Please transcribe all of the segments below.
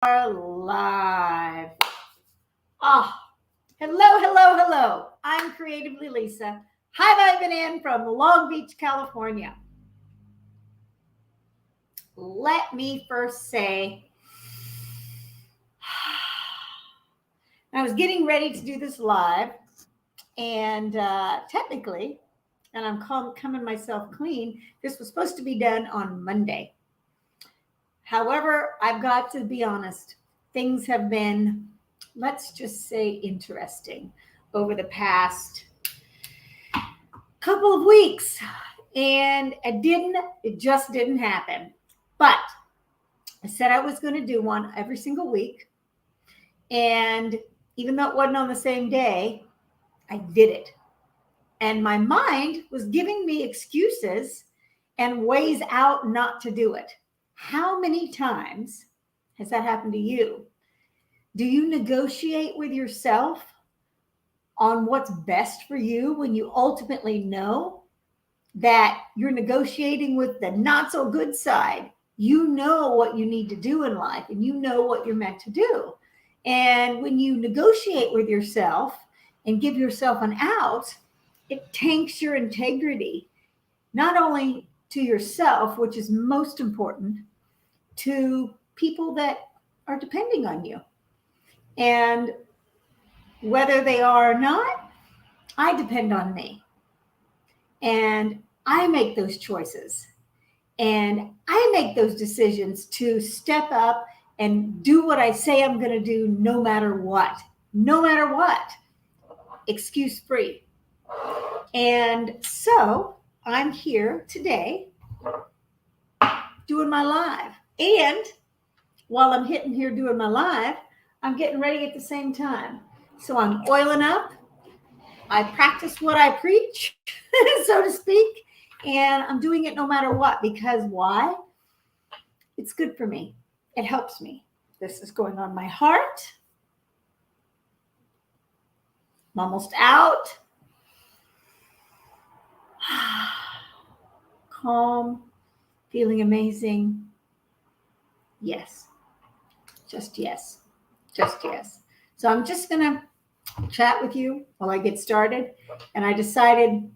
Are live. Ah, hello. I'm Creatively Lisa. Hi, I've been in from Long Beach, California. Let me first say, I was getting ready to do this live, and technically, and I'm coming myself clean, this was supposed to be done on Monday. However, I've got to be honest, things have been, let's just say, interesting over the past couple of weeks. And it just didn't happen. But I said I was going to do one every single week. And even though it wasn't on the same day, I did it. And my mind was giving me excuses and ways out not to do it. How many times has that happened to you? Do you negotiate with yourself on what's best for you when you ultimately know that you're negotiating with the not so good side? You know what you need to do in life and you know what you're meant to do. And when you negotiate with yourself and give yourself an out, it tanks your integrity, not only to yourself, which is most important, to people that are depending on you. And whether they are or not, I depend on me. And I make those choices. And I make those decisions to step up and do what I say I'm going to do no matter what. No matter what. Excuse free. And so I'm here today doing my live. And while I'm hitting here doing my live, I'm getting ready at the same time. So I'm oiling up. I practice what I preach, so to speak. And I'm doing it no matter what. Because why? It's good for me. It helps me. This is going on my heart. I'm almost out. Calm. Feeling amazing. Yes. Just yes. Just yes. So I'm just going to chat with you while I get started. And I decided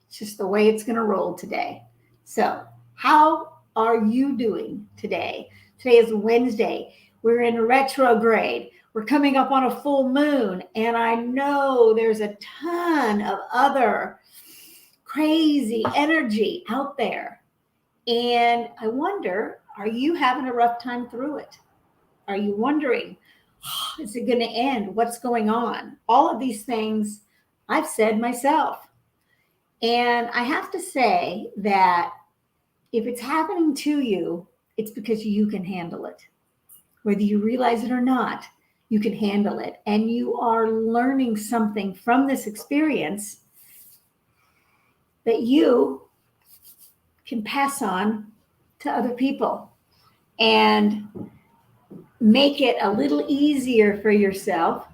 it's just the way it's going to roll today. So how are you doing today? Today is Wednesday. We're in retrograde. We're coming up on a full moon. And I know there's a ton of other crazy energy out there. And I wonder, are you having a rough time through it? Are you wondering, is it going to end? What's going on? All of these things I've said myself. And I have to say that if it's happening to you, it's because you can handle it. Whether you realize it or not, you can handle it. And you are learning something from this experience that you can pass on to other people and make it a little easier for yourself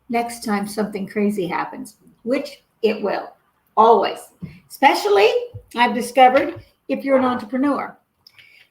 next time something crazy happens, which it will, always. Especially, I've discovered, if you're an entrepreneur.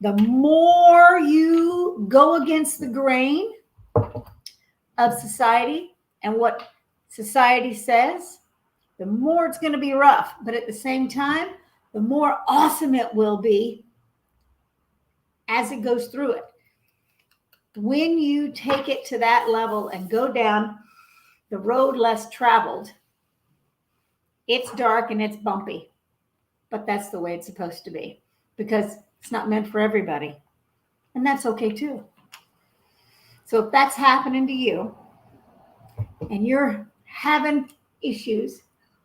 The more you go against the grain of society and what society says, the more it's going to be rough. But at the same time, the more awesome it will be as it goes through it. When you take it to that level and go down the road less traveled, it's dark and it's bumpy. But that's the way it's supposed to be because it's not meant for everybody. And that's okay too. So if that's happening to you and you're having issues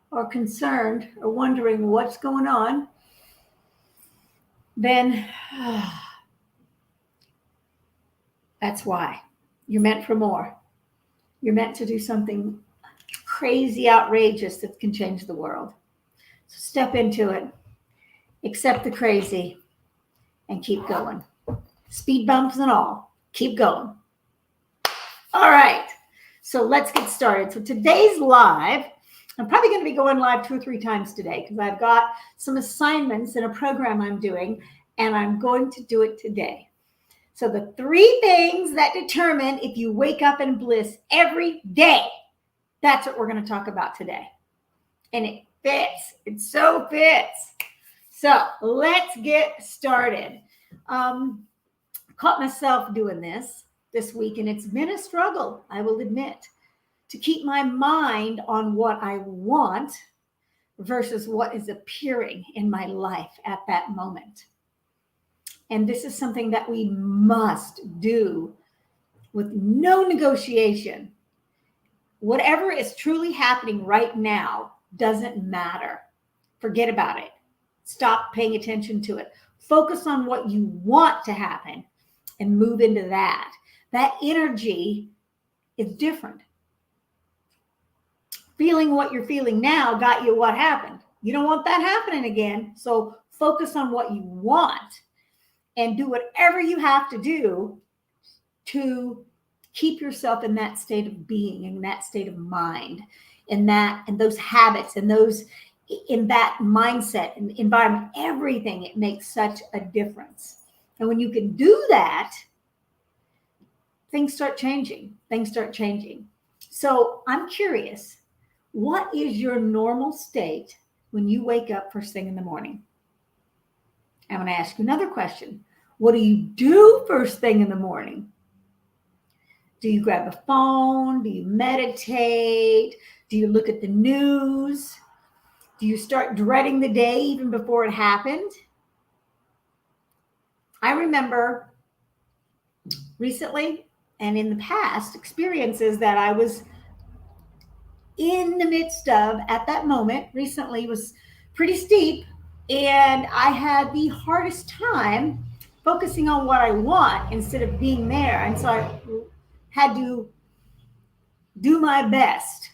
or concerned or wondering what's going on, then that's why. You're meant for more. You're meant to do something crazy, outrageous that can change the world. So step into it, accept the crazy, and keep going. Speed bumps and all, keep going. All right, so let's get started. So today's live, I'm probably going to be going live 2 or 3 times today because I've got some assignments in a program I'm doing, and I'm going to do it today. So the 3 things that determine if you wake up in bliss every day, that's what we're going to talk about today. And it fits. It so fits. So let's get started. Caught myself doing this week, and it's been a struggle, I will admit, to keep my mind on what I want versus what is appearing in my life at that moment. And this is something that we must do with no negotiation. Whatever is truly happening right now doesn't matter. Forget about it. Stop paying attention to it. Focus on what you want to happen and move into that. That energy is different. Feeling what you're feeling now got you what happened. You don't want that happening again. So focus on what you want and do whatever you have to do to keep yourself in that state of being, in that state of mind, in those habits, and those in that mindset and environment, everything. It makes such a difference. And when you can do that, things start changing. So I'm curious, what is your normal state when you wake up first thing in the morning? I'm going to ask you another question. What do you do first thing in the morning? Do you grab a phone? Do you meditate? Do you look at the news? Do you start dreading the day even before it happened? I remember recently and in the past experiences that I was in the midst of at that moment. Recently was pretty steep, and I had the hardest time focusing on what I want instead of being there. And so I had to do my best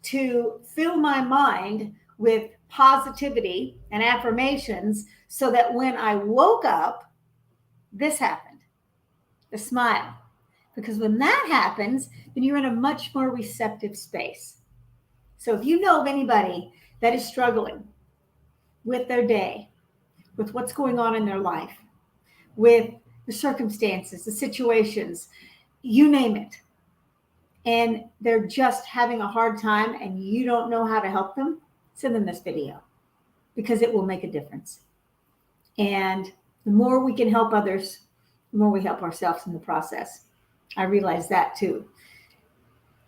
to fill my mind with positivity and affirmations so that when I woke up, this happened, the smile. Because when that happens, then you're in a much more receptive space. So if you know of anybody that is struggling with their day, with what's going on in their life, with the circumstances, the situations, you name it, and they're just having a hard time and you don't know how to help them, send them this video because it will make a difference. And the more we can help others, the more we help ourselves in the process. I realize that too.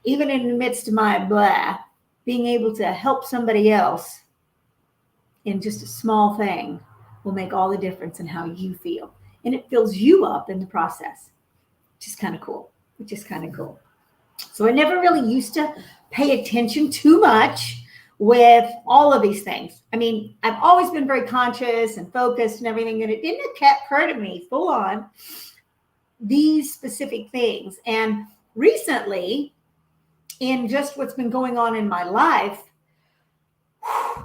Even in the midst of my blah, being able to help somebody else in just a small thing will make all the difference in how you feel. And it fills you up in the process, which is kind of cool. So I never really used to pay attention too much with all of these things. I mean, I've always been very conscious and focused and everything, and it didn't occur to me full on these specific things. And recently, in just what's been going on in my life,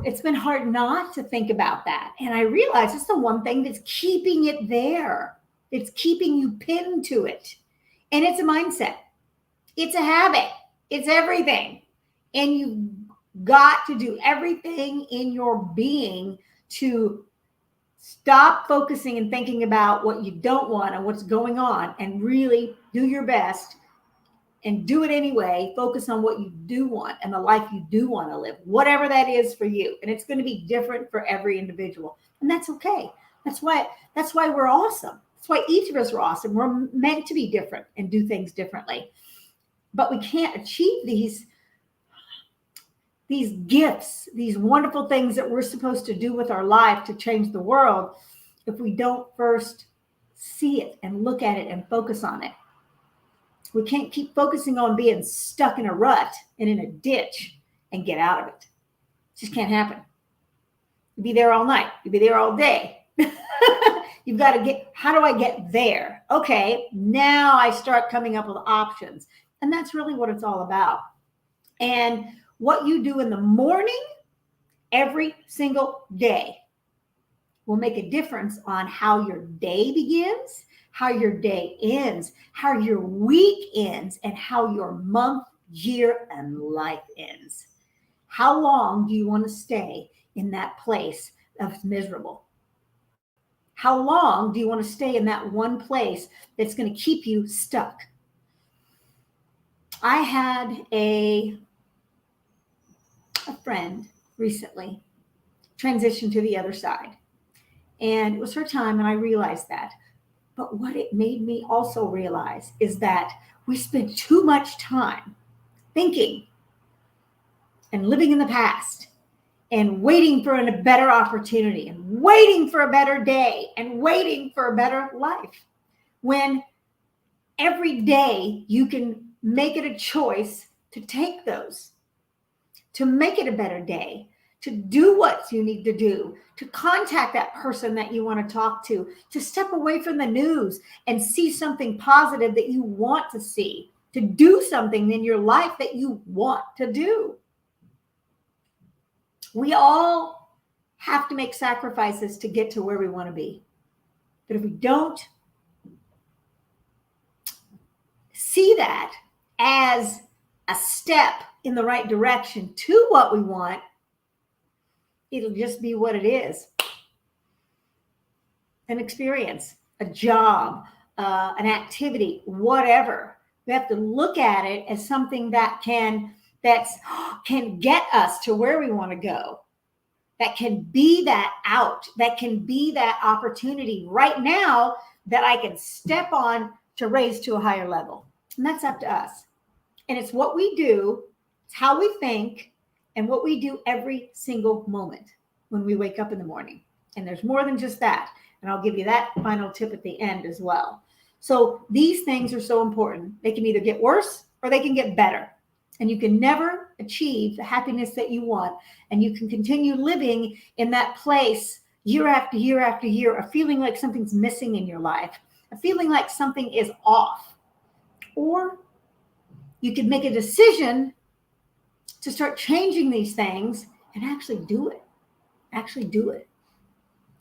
it's been hard not to think about that. And I realize it's the one thing that's keeping it there. It's keeping you pinned to it. And it's a mindset. It's a habit. It's everything. And you've got to do everything in your being to stop focusing and thinking about what you don't want and what's going on, and really do your best and do it anyway. Focus on what you do want and the life you do want to live, whatever that is for you. And it's going to be different for every individual. And that's okay. That's why we're awesome. That's why each of us are awesome. We're meant to be different and do things differently. But we can't achieve these gifts, these wonderful things that we're supposed to do with our life to change the world, if we don't first see it and look at it and focus on it. We can't keep focusing on being stuck in a rut and in a ditch and get out of it. It just can't happen. You'll be there all night. You'll be there all day. You've got to how do I get there? Okay, now I start coming up with options. And that's really what it's all about. And what you do in the morning every single day will make a difference on how your day begins, how your day ends, how your week ends, and how your month, year, and life ends. How long do you want to stay in that place that's miserable? How long do you want to stay in that one place that's going to keep you stuck? I had a friend recently transition to the other side, and it was her time, and I realized that. But what it made me also realize is that we spend too much time thinking and living in the past and waiting for a better opportunity and waiting for a better day and waiting for a better life, when every day you can make it a choice to take those, to make it a better day, to do what you need to do, to contact that person that you want to talk to step away from the news and see something positive that you want to see, to do something in your life that you want to do. We all have to make sacrifices to get to where we want to be. But if we don't see that as a step in the right direction to what we want, it'll just be what it is. An experience, a job, an activity, whatever. We have to look at it as something that can get us to where we want to go. That can be that out, that can be that opportunity right now that I can step on to raise to a higher level. And that's up to us. And it's what we do, it's how we think, and what we do every single moment when we wake up in the morning. And there's more than just that. And I'll give you that final tip at the end as well. So these things are so important. They can either get worse or they can get better. And you can never achieve the happiness that you want. And you can continue living in that place year after year after year, of feeling like something's missing in your life, a feeling like something is off. Or you could make a decision to start changing these things and actually do it. Actually do it.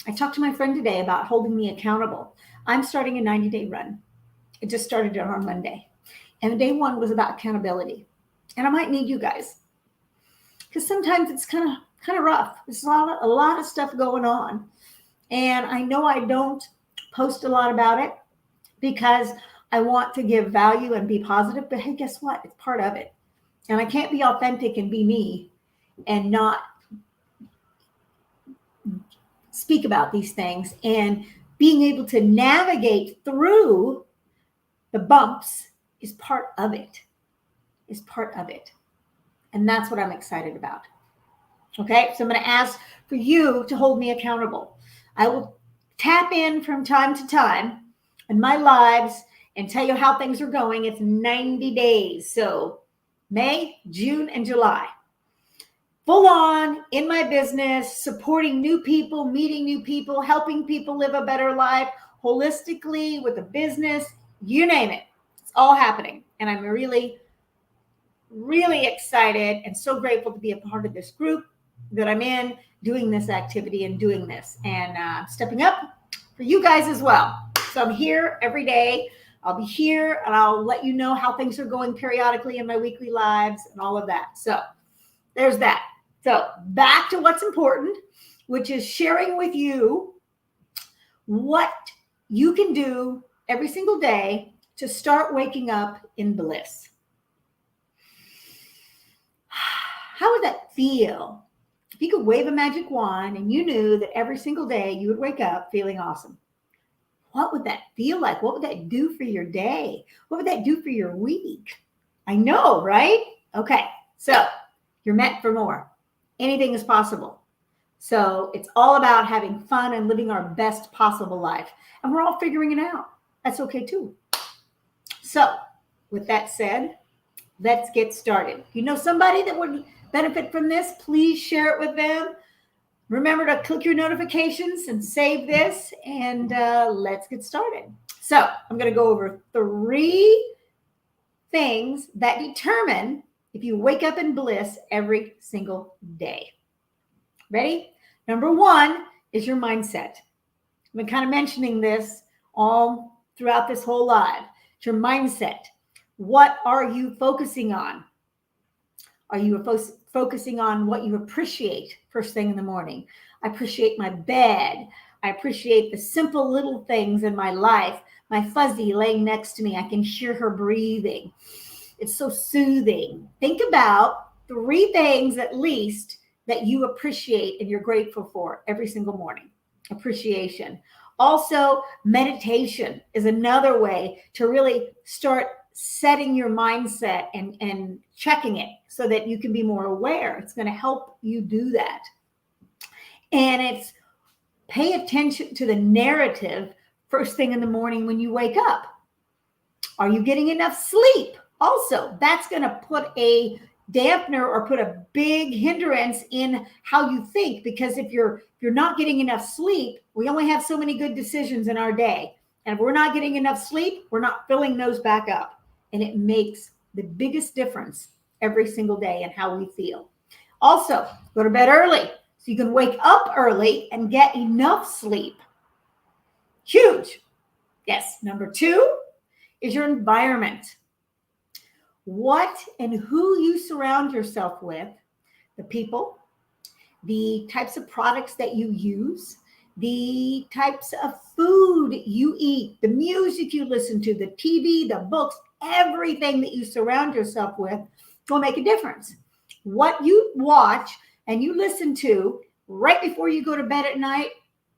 I talked to my friend today about holding me accountable. I'm starting a 90-day run. It just started on Monday. And day one was about accountability. And I might need you guys, because sometimes it's kind of rough. There's a lot of stuff going on. And I know I don't post a lot about it because I want to give value and be positive. But hey, guess what? It's part of it. And I can't be authentic and be me and not speak about these things. And being able to navigate through the bumps is part of it. Is part of it. And that's what I'm excited about. Okay, so I'm going to ask for you to hold me accountable. I will tap in from time to time in my lives and tell you how things are going. It's 90 days. So May, June, and July. Full on in my business, supporting new people, meeting new people, helping people live a better life, holistically with a business, you name it. It's all happening. And I'm really excited and so grateful to be a part of this group that I'm in, doing this activity and doing this and stepping up for you guys as well. So I'm here every day. I'll be here and I'll let you know how things are going periodically in my weekly lives and all of that. So there's that. So back to what's important, which is sharing with you what you can do every single day to start waking up in bliss. How would that feel if you could wave a magic wand and you knew that every single day you would wake up feeling awesome? What would that feel like? What would that do for your day? What would that do for your week? I know, right? Okay, so you're meant for more. Anything is possible. So it's all about having fun and living our best possible life. And we're all figuring it out. That's okay too. So with that said, let's get started. If you know somebody that would benefit from this, please share it with them. Remember to click your notifications and save this, and let's get started. So I'm going to go over 3 things that determine if you wake up in bliss every single day. Ready? Number 1 is your mindset. I've been kind of mentioning this all throughout this whole live. It's your mindset. What are you focusing on? Are you focusing on what you appreciate first thing in the morning? I appreciate my bed. I appreciate the simple little things in my life. My fuzzy laying next to me, I can hear her breathing. It's so soothing. Think about 3 things at least that you appreciate and you're grateful for every single morning. Appreciation. Also, meditation is another way to really start setting your mindset and checking it so that you can be more aware. It's going to help you do that. And it's pay attention to the narrative first thing in the morning when you wake up. Are you getting enough sleep? Also, that's going to put a dampener or put a big hindrance in how you think, because if you're not getting enough sleep, we only have so many good decisions in our day. And if we're not getting enough sleep, we're not filling those back up. And it makes the biggest difference every single day in how we feel. Also, go to bed early so you can wake up early and get enough sleep. Huge. Yes. Number 2 is your environment. What and who you surround yourself with, the people, the types of products that you use, the types of food you eat, the music you listen to, the TV, the books, everything that you surround yourself with will make a difference. What you watch and you listen to right before you go to bed at night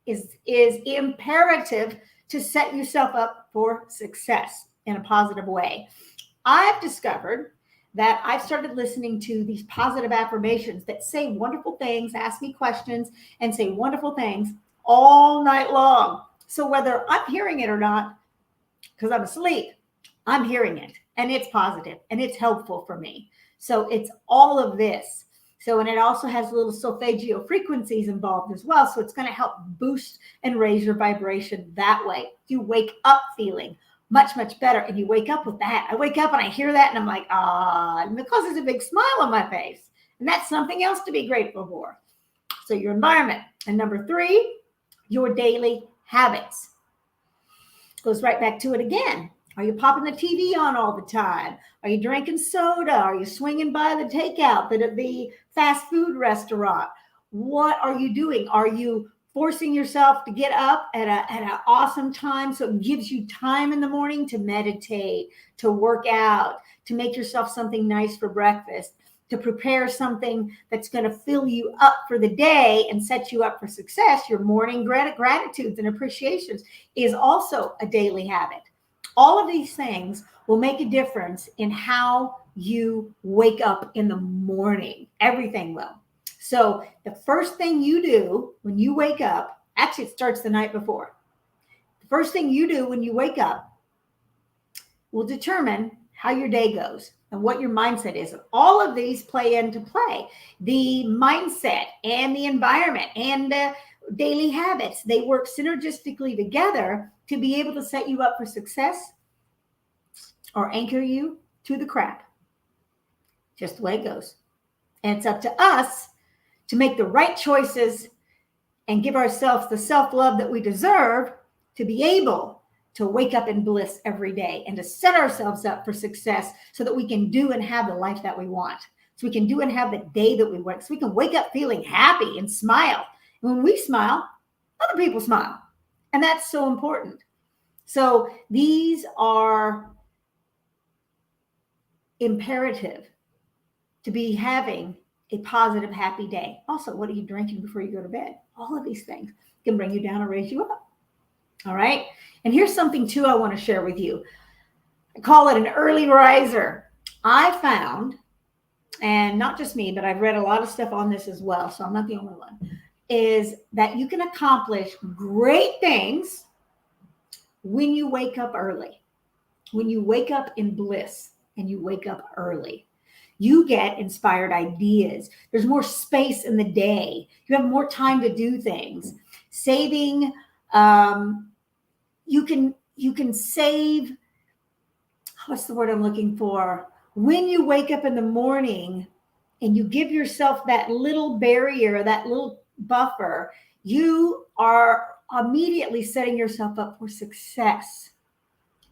is imperative to set yourself up for success in a positive way. I've discovered that I've started listening to these positive affirmations that say wonderful things, ask me questions, and say wonderful things all night long. So whether I'm hearing it or not, because I'm asleep, I'm hearing it, and it's positive and it's helpful for me. So it's all of this. So, and it also has little solfeggio frequencies involved as well. So it's going to help boost and raise your vibration that way. You wake up feeling much, much better. And you wake up with that. I wake up and I hear that and I'm like, and because there's a big smile on my face. And that's something else to be grateful for. So your environment. And number 3, your daily habits. Goes right back to it again. Are you popping the TV on all the time? Are you drinking soda? Are you swinging by the takeout, the fast food restaurant? What are you doing? Are you forcing yourself to get up at an awesome time so it gives you time in the morning to meditate, to work out, to make yourself something nice for breakfast, to prepare something that's going to fill you up for the day and set you up for success? Your morning gratitudes and appreciations is also a daily habit. All of these things will make a difference in how you wake up in the morning. Everything will. So the first thing you do when you wake up, actually it starts the night before. The first thing you do when you wake up will determine how your day goes and what your mindset is. All of these play into play. The mindset and the environment and the daily habits, they work synergistically together to be able to set you up for success or anchor you to the crap. Just the way it goes. And it's up to us to make the right choices and give ourselves the self-love that we deserve to be able to wake up in bliss every day and to set ourselves up for success so that we can do and have the life that we want. So we can do and have the day that we want. So we can wake up feeling happy and smile. And when we smile, other people smile. And that's so important. So these are imperative to be having a positive, happy day. Also, what are you drinking before you go to bed? All of these things can bring you down or raise you up. All right. And here's something too I want to share with you. I call it an early riser. I found, and not just me, but I've read a lot of stuff on this as well, so I'm not the only one, is that you can accomplish great things when you wake up early. When you wake up in bliss and you wake up early, you get inspired ideas. There's more space in the day. You have more time to do things. Saving, you can save, what's the word I'm looking for? When you wake up in the morning and you give yourself that little barrier, that little buffer, you are immediately setting yourself up for success.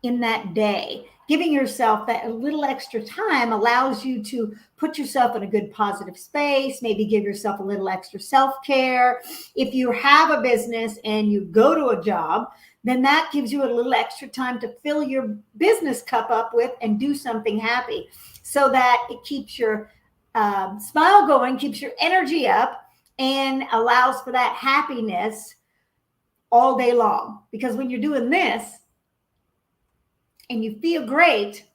in that day. Giving yourself that a little extra time allows you to put yourself in a good positive space, maybe give yourself a little extra self-care. If you have a business and you go to a job, then that gives you a little extra time to fill your business cup up with and do something happy, so that it keeps your smile going, keeps your energy up, and allows for that happiness all day long. Because when you're doing this and you feel great,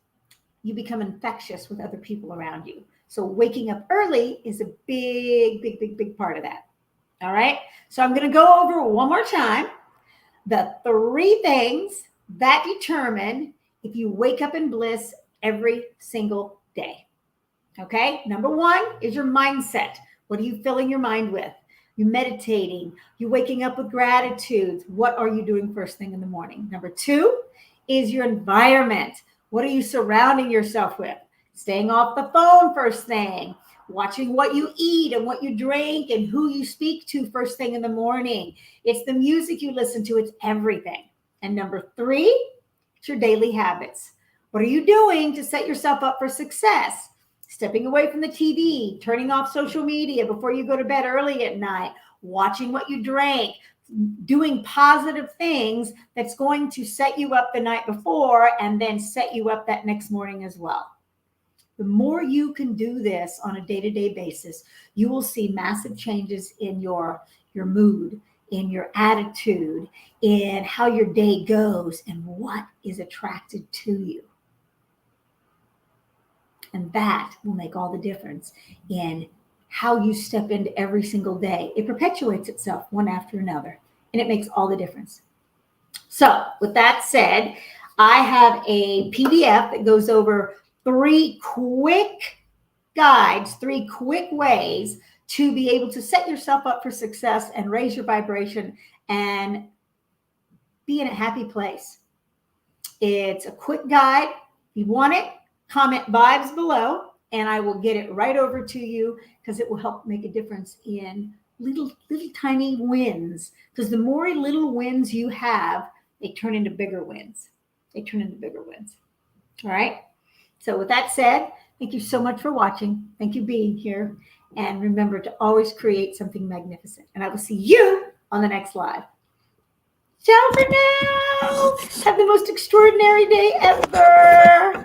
you become infectious with other people around you. So waking up early is a big part of that. All right. So I'm going to go over one more time the 3 things that determine if you wake up in bliss every single day. Okay. Number 1 is your mindset. What are you filling your mind with? You meditating, you waking up with gratitude. What are you doing first thing in the morning? Number 2 is your environment. What are you surrounding yourself with? Staying off the phone first thing, watching what you eat and what you drink and who you speak to first thing in the morning. It's the music you listen to. It's everything. And number 3, it's your daily habits. What are you doing to set yourself up for success? Stepping away from the TV, turning off social media before you go to bed early at night, watching what you drank, doing positive things that's going to set you up the night before and then set you up that next morning as well. The more you can do this on a day-to-day basis, you will see massive changes in your mood, in your attitude, in how your day goes, and what is attracted to you. And that will make all the difference in how you step into every single day. It perpetuates itself one after another, and it makes all the difference. So with that said, I have a PDF that goes over 3 quick guides, 3 quick ways to be able to set yourself up for success and raise your vibration and be in a happy place. It's a quick guide. If you want it, comment vibes below and I will get it right over to you, because it will help make a difference in little tiny wins. Because the more little wins you have, they turn into bigger wins. All right. So with that said, thank you so much for watching. Thank you for being here. And remember to always create something magnificent. And I will see you on the next live. Ciao for now. Have the most extraordinary day ever.